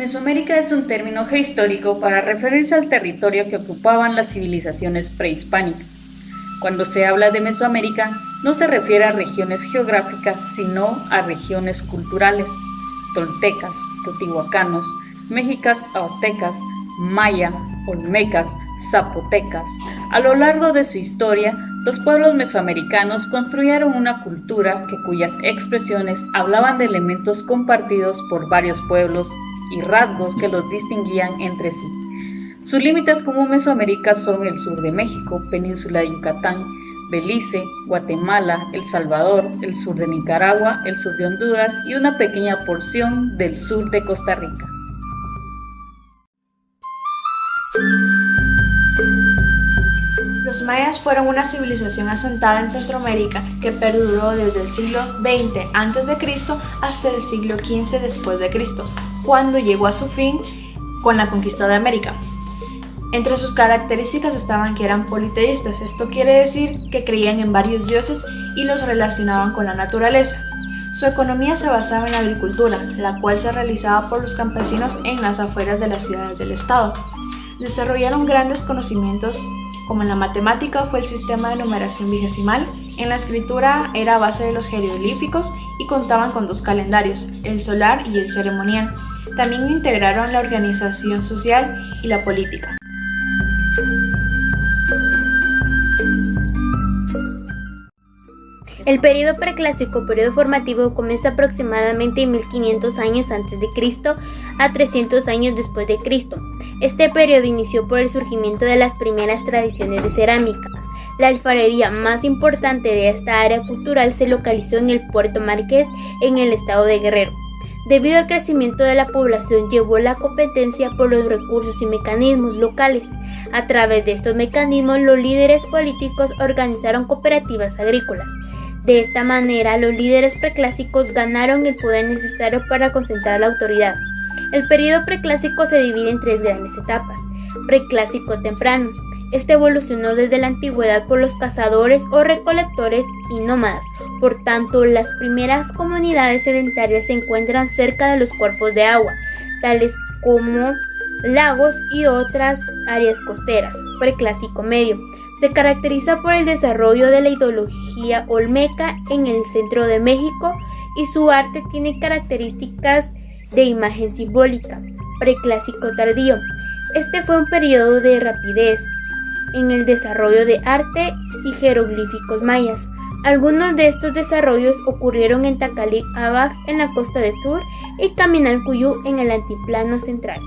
Mesoamérica es un término geohistórico para referirse al territorio que ocupaban las civilizaciones prehispánicas. Cuando se habla de Mesoamérica, no se refiere a regiones geográficas, sino a regiones culturales. Toltecas, teotihuacanos, mexicas, aztecas, maya, olmecas, zapotecas. A lo largo de su historia, los pueblos mesoamericanos construyeron una cultura cuyas expresiones hablaban de elementos compartidos por varios pueblos y rasgos que los distinguían entre sí. Sus límites como Mesoamérica son el sur de México, península de Yucatán, Belice, Guatemala, El Salvador, el sur de Nicaragua, el sur de Honduras y una pequeña porción del sur de Costa Rica. Los mayas fueron una civilización asentada en Centroamérica que perduró desde el siglo XX a.C. hasta el siglo XV después de Cristo, cuando llegó a su fin con la conquista de América. Entre sus características estaban que eran politeístas, esto quiere decir que creían en varios dioses y los relacionaban con la naturaleza. Su economía se basaba en la agricultura, la cual se realizaba por los campesinos en las afueras de las ciudades del estado. Desarrollaron grandes conocimientos, como en la matemática fue el sistema de numeración vigesimal, en la escritura era a base de los jeroglíficos y contaban con 2 calendarios, el solar y el ceremonial. También integraron la organización social y la política. El período preclásico, período formativo, comienza aproximadamente en 1500 años antes de Cristo a 300 años después de Cristo. Este periodo inició por el surgimiento de las primeras tradiciones de cerámica. La alfarería más importante de esta área cultural se localizó en el Puerto Marqués, en el estado de Guerrero. Debido al crecimiento de la población, llevó la competencia por los recursos y mecanismos locales. A través de estos mecanismos, los líderes políticos organizaron cooperativas agrícolas. De esta manera, los líderes preclásicos ganaron el poder necesario para concentrar la autoridad. El período preclásico se divide en 3 grandes etapas. Preclásico temprano. Este evolucionó desde la antigüedad por los cazadores o recolectores y nómadas. Por tanto, las primeras comunidades sedentarias se encuentran cerca de los cuerpos de agua, tales como lagos y otras áreas costeras. Preclásico medio. Se caracteriza por el desarrollo de la ideología olmeca en el centro de México y su arte tiene características de imagen simbólica. Preclásico tardío. Este fue un periodo de rapidez en el desarrollo de arte y jeroglíficos mayas. Algunos de estos desarrollos ocurrieron en Tacalic-Abac en la costa del sur y Caminalcuyú en el altiplano central.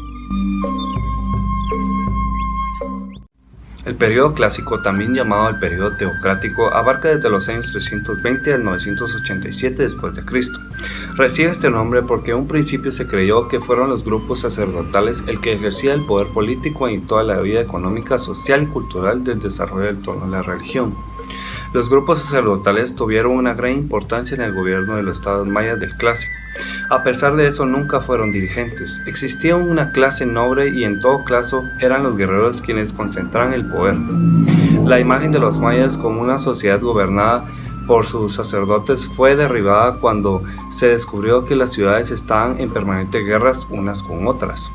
El período clásico, también llamado el período teocrático, abarca desde los años 320 al 987 después de Cristo. Recibe este nombre porque en un principio se creyó que fueron los grupos sacerdotales el que ejercía el poder político en toda la vida económica, social y cultural del desarrollo en torno a la religión. Los grupos sacerdotales tuvieron una gran importancia en el gobierno de los estados mayas del Clásico. A pesar de eso, nunca fueron dirigentes. Existía una clase noble y en todo caso eran los guerreros quienes concentraban el poder. La imagen de los mayas como una sociedad gobernada por sus sacerdotes fue derribada cuando se descubrió que las ciudades estaban en permanentes guerras unas con otras.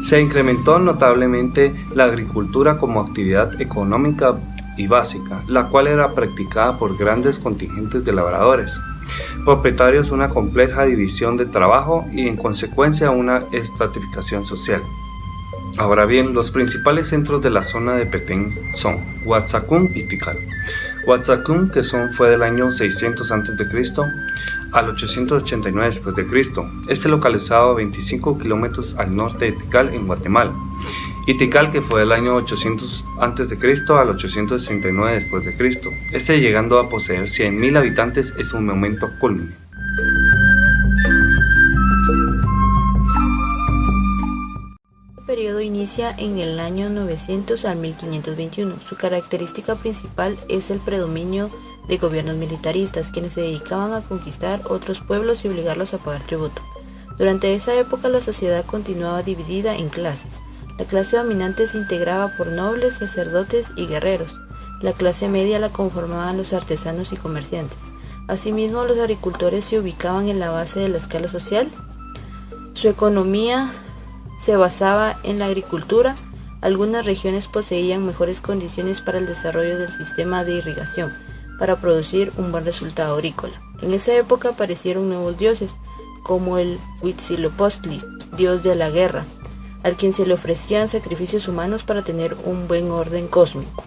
Se incrementó notablemente la agricultura como actividad económica y básica, la cual era practicada por grandes contingentes de labradores, propietarios, una compleja división de trabajo y en consecuencia una estratificación social. Ahora bien, los principales centros de la zona de Petén son Huatzacún y Tikal. Huatzacún, que fue del año 600 a.C. al 889 después de Cristo. Este localizado a 25 kilómetros al norte de Tikal en Guatemala. Y Tikal, que fue del año 800 a.C. al 869 después de Cristo. Este, llegando a poseer 100.000 habitantes, es un momento culmine. El periodo inicia en el año 900 al 1521. Su característica principal es el predominio de gobiernos militaristas, quienes se dedicaban a conquistar otros pueblos y obligarlos a pagar tributo. Durante esa época la sociedad continuaba dividida en clases. La clase dominante se integraba por nobles, sacerdotes y guerreros. La clase media la conformaban los artesanos y comerciantes. Asimismo, los agricultores se ubicaban en la base de la escala social. Su economía se basaba en la agricultura. Algunas regiones poseían mejores condiciones para el desarrollo del sistema de irrigación, para producir un buen resultado agrícola. En esa época aparecieron nuevos dioses, como el Huitzilopochtli, dios de la guerra, al quien se le ofrecían sacrificios humanos para tener un buen orden cósmico.